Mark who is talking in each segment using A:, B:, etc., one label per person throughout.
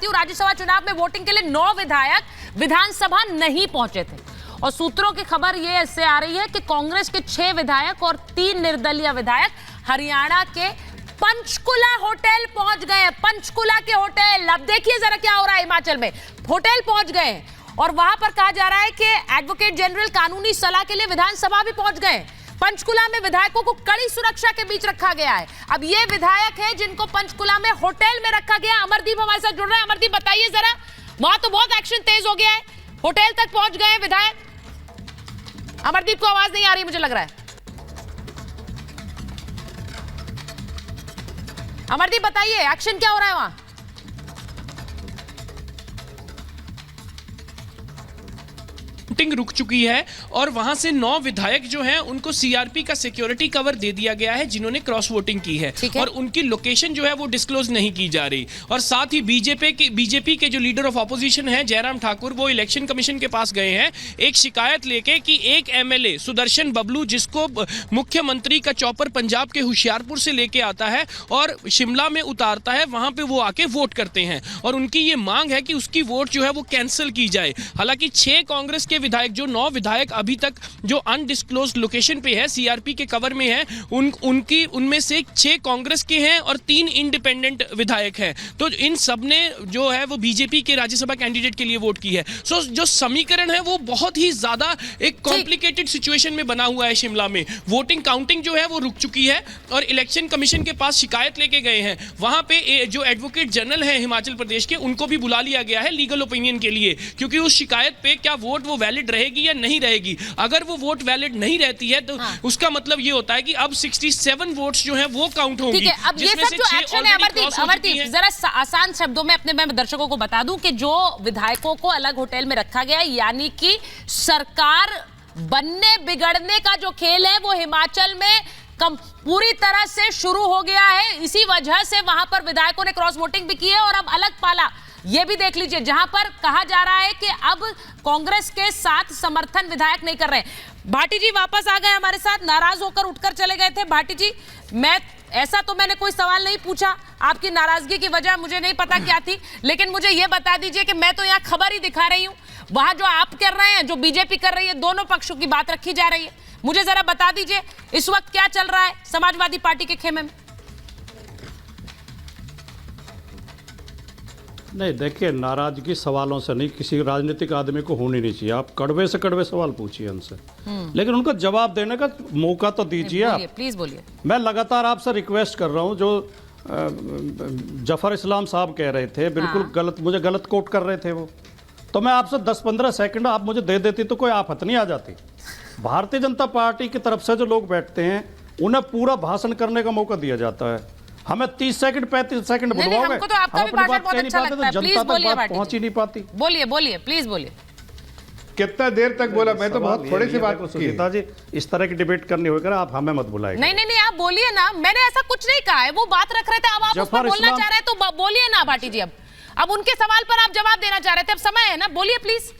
A: बताती हूँ, राज्यसभा चुनाव में वोटिंग के लिए 9 विधायक विधानसभा नहीं पहुंचे थे और सूत्रों की खबर ये इससे आ रही है कि कांग्रेस के 6 विधायक और 3 निर्दलीय विधायक हरियाणा के पंचकुला होटल पहुंच गए। पंचकुला के होटल, अब देखिए जरा क्या हो रहा है हिमाचल में, होटल पहुंच गए और वहां पर कहा जा रहा है कि एडवोकेट जनरल कानूनी सलाह के लिए विधानसभा भी पहुंच गए। पंचकुला में विधायकों को कड़ी सुरक्षा के बीच रखा गया है। अब ये विधायक है जिनको पंचकुला में होटल में रखा गया। अमरदीप हमारे साथ जुड़ रहे हैं। अमरदीप बताइए जरा, वहां तो बहुत एक्शन तेज हो गया है, होटल तक पहुंच गए विधायक। अमरदीप को आवाज नहीं आ रही मुझे लग रहा है। अमरदीप बताइए एक्शन क्या हो रहा है वहां?
B: वोटिंग रुक चुकी है और वहां से 9 विधायक जो हैं उनको सीआरपी का सिक्योरिटी कवर दे दिया गया है जिन्होंने क्रॉस वोटिंग की है और उनकी लोकेशन जो है वो डिस्क्लोज नहीं की जा रही। और साथ ही बीजेपी के जो लीडर ऑफ ऑपोजिशन है जयराम ठाकुर, वो इलेक्शन कमीशन के पास गए हैं एक शिकायत लेके कि एक एमएलए सुदर्शन बबलू, जिसको मुख्यमंत्री का चॉपर पंजाब के होशियारपुर से लेके आता है और शिमला में उतारता है, वहां पे वो आके वोट करते हैं और उनकी ये मांग है कि उसकी वोट जो है वो कैंसिल की जाए। हालांकि 6 कांग्रेस के विधायक, जो 9 विधायक अभी तक जो अनडिस्क्लोज्ड लोकेशन पे है, सीआरपी के कवर में है, उनमें से 6 कांग्रेस के हैं और 3 इंडिपेंडेंट विधायक हैं। तो इन सब ने जो है वो बीजेपी के राज्यसभा कैंडिडेट के लिए वोट की है। सो जो समीकरण है वो बहुत ही ज्यादा एक कॉम्प्लिकेटेड सिचुएशन में बना हुआ है। शिमला में वोटिंग काउंटिंग जो है वो रुक चुकी है और इलेक्शन कमीशन के पास शिकायत लेके गए हैं। वहां पे जो एडवोकेट जनरल है हिमाचल प्रदेश के, उनको भी बुला लिया गया है लीगल ओपिनियन के लिए, क्योंकि उस शिकायत पे क्या वोट वो वैलिड रहेगी या नहीं रहेगी। अगर वो वोट वैलिड नहीं रहती है तो उसका मतलब ये होता है कि अब 67 वोट्स जो है वो काउंट होंगी।
A: ठीक है, अब ये सब जो एक्शन है, अमरदीप जरा आसान शब्दों में अपने मैं दर्शकों को बता दूं कि जो विधायकों को अलग होटल में रखा गया, यानी कि सरकार बनने बिगड़ने का जो खेल है वो हिमाचल में पूरी तरह से शुरू हो गया है। इसी वजह से वहां पर विधायकों ने क्रॉस वोटिंग भी की है और अब अलग पाला ये भी देख लीजिए, जहां पर कहा जा रहा है कि अब कांग्रेस के साथ समर्थन विधायक नहीं कर रहे। भाटी जी वापस आ गए हमारे साथ, नाराज होकर उठकर चले गए थे। भाटी जी, मैंने कोई सवाल नहीं पूछा, आपकी नाराजगी की वजह मुझे नहीं पता क्या थी, लेकिन मुझे यह बता दीजिए कि मैं तो यहाँ खबर ही दिखा रही हूँ, वहां जो आप कर रहे हैं, जो बीजेपी कर रही है, दोनों पक्षों की बात रखी जा रही है। मुझे जरा बता दीजिए इस वक्त क्या चल रहा है समाजवादी पार्टी के खेमे में?
C: नहीं, देखिए, नाराजगी सवालों से नहीं, किसी राजनीतिक आदमी को होनी नहीं चाहिए। आप कड़वे से कड़वे सवाल पूछिए उनसे, लेकिन उनको जवाब देने का मौका तो दीजिए। आप
A: प्लीज बोलिए।
C: मैं लगातार आपसे रिक्वेस्ट कर रहा हूं, जो जफर इस्लाम साहब कह रहे थे, बिल्कुल गलत, मुझे गलत कोट कर रहे थे वो, तो मैं आपसे 10-15 सेकंड आप मुझे दे देती तो कोई आफत नहीं आ जाती। भारतीय जनता पार्टी की तरफ से जो लोग बैठते हैं उन्हें पूरा भाषण करने का मौका दिया जाता है। हमें 30 सेकंड 35 सेकंड बुलवाओगे,
A: हमको तो आपका भी भाषण बहुत अच्छा लगता है। प्लीज बोलिए,
C: पहुंच ही नहीं पाती।
A: बोलिए प्लीज बोलिए।
D: कितना देर तक बोला? मैं तो बहुत थोड़ी सी बात की।
C: सुनीता जी, इस तरह की डिबेट करनी होगी, आप हमें मत बुलाइए।
A: नहीं, आप बोलिए ना, मैंने ऐसा कुछ नहीं कहा है, वो बात रख रहे थे, अब आप उस पर बोलना चाह रहे हैं तो बोलिए ना भाटी जी। अब उनके सवाल पर आप जवाब देना चाह रहे थे, अब समय है ना, बोलिए प्लीज।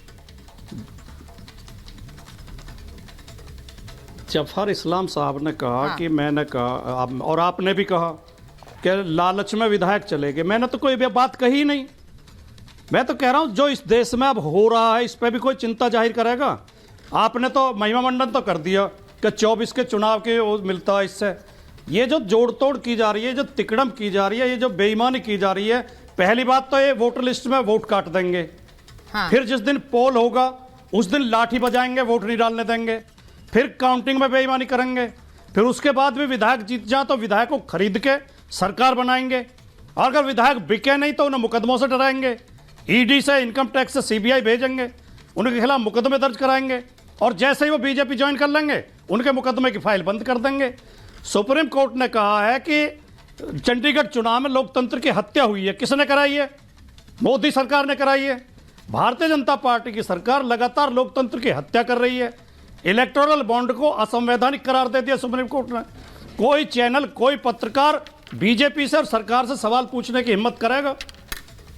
C: जफर इस्लाम साहब ने कहा कि मैंने कहा और आपने भी कहा कि लालच में विधायक चले गए। मैंने तो कोई भी बात कही नहीं। मैं तो कह रहा हूं जो इस देश में अब हो रहा है इस पे भी कोई चिंता जाहिर करेगा। आपने तो महिमा मंडन तो कर दिया कि 24 के चुनाव के वो मिलता है इससे। ये जो जोड़ तोड़ की जा रही है, जो तिकड़म की जा रही है, ये जो बेईमानी की जा रही है, पहली बात तो ये वोटर लिस्ट में वोट काट देंगे। फिर जिस दिन पोल होगा उस दिन लाठी बजाएंगे, वोट नहीं डालने देंगे। फिर काउंटिंग में बेईमानी करेंगे। फिर उसके बाद भी विधायक जीत जाए तो विधायक को खरीद के सरकार बनाएंगे, और अगर विधायक बिके नहीं तो उन्हें मुकदमों से डराएंगे। ईडी से, इनकम टैक्स से सीबीआई भेजेंगे, उनके खिलाफ मुकदमे दर्ज कराएंगे, और जैसे ही वो बीजेपी ज्वाइन कर लेंगे उनके मुकदमे की फाइल बंद कर देंगे। सुप्रीम कोर्ट ने कहा है कि चंडीगढ़ चुनाव में लोकतंत्र की हत्या हुई है। किसने कराई है? मोदी सरकार ने कराई है। भारतीय जनता पार्टी की सरकार लगातार लोकतंत्र की हत्या कर रही है। इलेक्टोरल बॉन्ड को असंवैधानिक करार दे दिया सुप्रीम कोर्ट ने। कोई चैनल, कोई पत्रकार बीजेपी से और सरकार से सवाल पूछने की हिम्मत करेगा?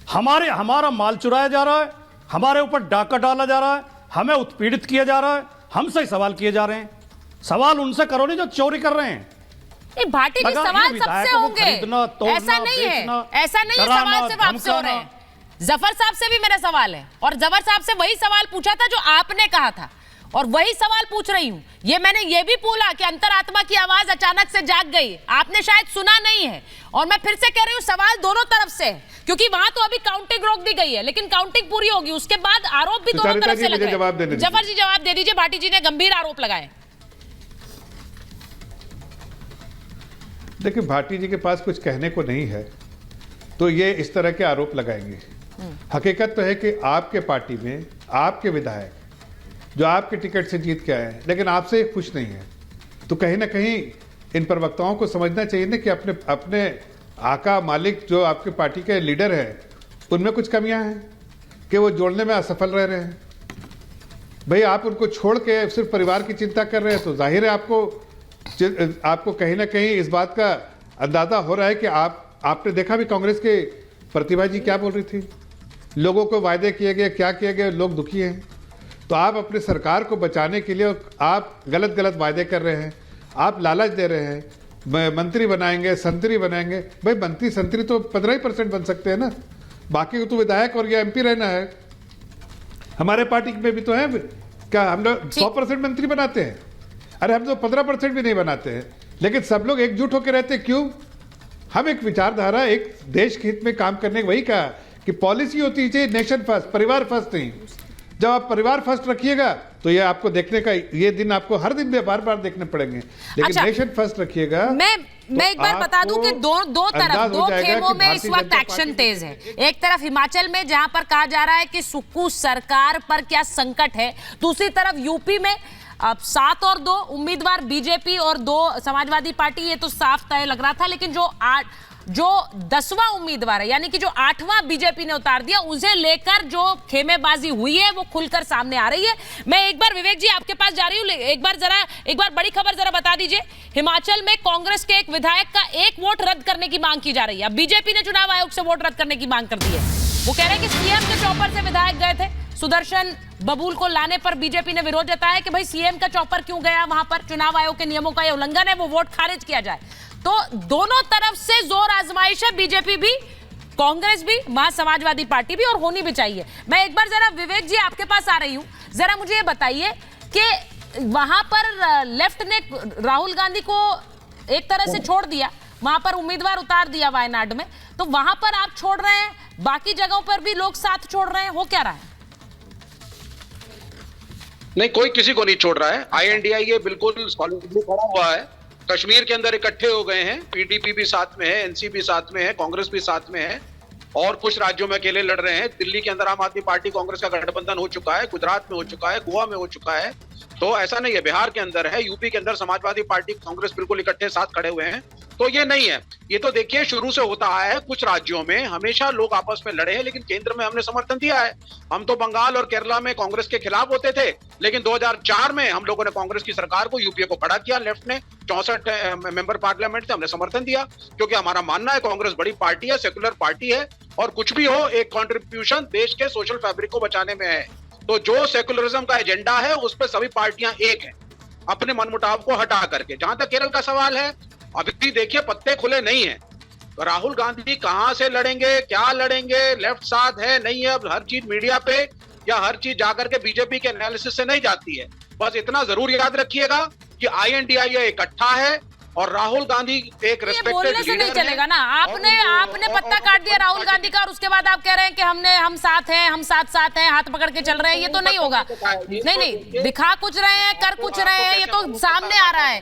C: हमारा माल चुराया जा रहा है, हमारे ऊपर डाका डाला जा रहा है, हमें उत्पीड़ित किया जा रहा है, हमसे ही सवाल किए जा रहे हैं। सवाल उनसे करो नहीं जो चोरी कर रहे हैं।
A: भाटी जी, सवाल सबसे होंगे, ऐसा नहीं है, सवाल सिर्फ आपसे हो रहे हैं। जफर साहब से भी मेरा सवाल है और जफर साहब से वही सवाल पूछा था जो आपने कहा था और वही सवाल पूछ रही हूं। ये मैंने ये भी बोला कि अंतरात्मा की आवाज अचानक से जाग गई, आपने शायद सुना नहीं है। और मैं फिर से कह रही हूं, सवाल दोनों तरफ से है, क्योंकि वहां तो अभी काउंटिंग रोक दी गई है, लेकिन काउंटिंग पूरी होगी, उसके बाद आरोप भी दोनों तरफ से लग रहे हैं। जफर जी जवाब दे दीजिए, भाटी जी ने गंभीर आरोप लगाए।
D: देखिए, भाटी जी के पास कुछ कहने को नहीं है तो ये इस तरह के आरोप लगाएंगे। हकीकत तो है कि आपके पार्टी में आपके विधायक जो आपके टिकट से जीत के आए हैं लेकिन आपसे खुश नहीं है, तो कहीं ना कहीं इन प्रवक्ताओं को समझना चाहिए ना कि अपने अपने आका मालिक जो आपके पार्टी के लीडर हैं उनमें कुछ कमियां हैं कि वो जोड़ने में असफल रह रहे हैं। भाई आप उनको छोड़ के सिर्फ परिवार की चिंता कर रहे हैं तो जाहिर है आपको कहीं ना कहीं इस बात का अंदाजा हो रहा है कि आपने देखा भी कांग्रेस के प्रतिभा जी क्या बोल रही थी, लोगों को वायदे किए गए, क्या किए गए, लोग दुखी हैं। तो आप अपने सरकार को बचाने के लिए आप गलत गलत वायदे कर रहे हैं, आप लालच दे रहे हैं, मंत्री बनाएंगे, संतरी बनाएंगे। भाई मंत्री संतरी तो 15% बन सकते हैं ना, बाकी तो विधायक और ये एमपी रहना है। हमारे पार्टी में भी तो है, क्या हम लोग 100% मंत्री बनाते हैं? अरे हम तो 15% भी नहीं बनाते हैं, लेकिन सब लोग एकजुट होकर रहते। क्यों? हम एक विचारधारा, एक देश के हित में काम करने वही कहा कि पॉलिसी होती चाहिए नेशन फर्स्ट, परिवार फर्स्ट नहीं। जब आप परिवार फर्स्ट रखिएगा तो ये आपको देखने का, ये दिन आपको हर दिन में बार बार देखने पड़ेंगे, लेकिन
A: अच्छा,
D: नेशन फर्स्ट रखिएगा।
A: मैं एक बार बता दूं कि दो तरफ, दो खेमों में इस वक्त एक्शन तेज है। एक तरफ हिमाचल में जहां पर कहा जा रहा है कि सुक्खू सरकार पर क्या संकट है, दूसरी तरफ यूपी में अब 7 और 2 उम्मीदवार बीजेपी और 2 समाजवादी पार्टी, ये तो साफ तय लग रहा था, लेकिन जो 10वां उम्मीदवार है यानी कि जो 8वां बीजेपी ने उतार दिया, उसे लेकर जो खेमेबाजी हुई है वो खुलकर सामने आ रही है। मैं एक बार विवेक जी आपके पास जा रही हूं, एक बार बड़ी खबर जरा बता दीजिए। हिमाचल में कांग्रेस के एक विधायक का 1 वोट रद्द करने की मांग की जा रही है। अब बीजेपी ने चुनाव आयोग से वोट रद्द करने की मांग कर दी है। वो कह रहे हैं कि सीएम के चौपर से विधायक गए थे, सुदर्शन बबूल को लाने पर बीजेपी ने विरोध जताया कि भाई सीएम का चौपर क्यों गया वहां पर, चुनाव आयोग के नियमों का यह उल्लंघन है, वो वोट खारिज किया जाए। तो दोनों तरफ से जोर आजमाइश है, बीजेपी भी, कांग्रेस भी, वहां समाजवादी पार्टी भी, और होनी भी चाहिए। मैं एक बार जरा विवेक जी आपके पास आ रही हूं, जरा मुझे ये बताइए कि वहां पर लेफ्ट ने राहुल गांधी को एक तरह से छोड़ दिया, वहां पर उम्मीदवार उतार दिया वायनाड में, तो वहां पर आप छोड़ रहे हैं, बाकी जगहों पर भी लोग साथ छोड़ रहे हैं, हो क्या रहा है?
E: नहीं, कोई किसी को नहीं छोड़ रहा है। INDIA बिल्कुल सॉलिडली खड़ा हुआ है, कश्मीर के अंदर इकट्ठे हो गए हैं, PDP भी साथ में है, NC भी साथ में है, कांग्रेस भी साथ में है, और कुछ राज्यों में अकेले लड़ रहे हैं। दिल्ली के अंदर आम आदमी पार्टी कांग्रेस का गठबंधन हो चुका है, गुजरात में हो चुका है, गोवा में हो चुका है, तो ऐसा नहीं है। बिहार के अंदर है, यूपी के अंदर समाजवादी पार्टी कांग्रेस बिल्कुल इकट्ठे साथ खड़े हुए हैं। तो ये नहीं है, ये तो देखिए शुरू से होता आया है। कुछ राज्यों में हमेशा लोग आपस में लड़े हैं, लेकिन केंद्र में हमने समर्थन दिया है। हम तो बंगाल और केरला में कांग्रेस के खिलाफ होते थे, लेकिन 2004 में हम लोगों ने कांग्रेस की सरकार को, यूपीए को खड़ा किया। लेफ्ट ने 64 मेंबर पार्लियामेंट से हमने समर्थन दिया, क्योंकि हमारा मानना है कांग्रेस बड़ी पार्टी है, सेकुलर पार्टी है, और कुछ भी हो एक कंट्रीब्यूशन देश के सोशल फैब्रिक को बचाने में है। तो जो सेकुलरिज्म का एजेंडा है उस पर सभी पार्टियां एक हैं, अपने मनमुटाव को हटा करके। जहां तक केरल का सवाल है, अभी देखिए पत्ते खुले नहीं है। तो राहुल गांधी कहां से लड़ेंगे, क्या लड़ेंगे, लेफ्ट साथ है नहीं है, अब हर चीज मीडिया पे या हर चीज जाकर के बीजेपी के एनालिसिस से नहीं जाती है। बस इतना जरूर याद रखिएगा कि INDIA इकट्ठा है और राहुल गांधी एक रेस्पेक्टेड
A: बोलने से नहीं चलेगा ना। आपने पत्ता काट दिया राहुल गांधी का और उसके बाद आप कह रहे हैं कि हम साथ हैं, हम साथ हैं, हाथ पकड़ के चल रहे हैं, ये तो नहीं होगा। नहीं, दिखा कुछ रहे हैं, कर कुछ रहे हैं, ये तो सामने आ रहा है।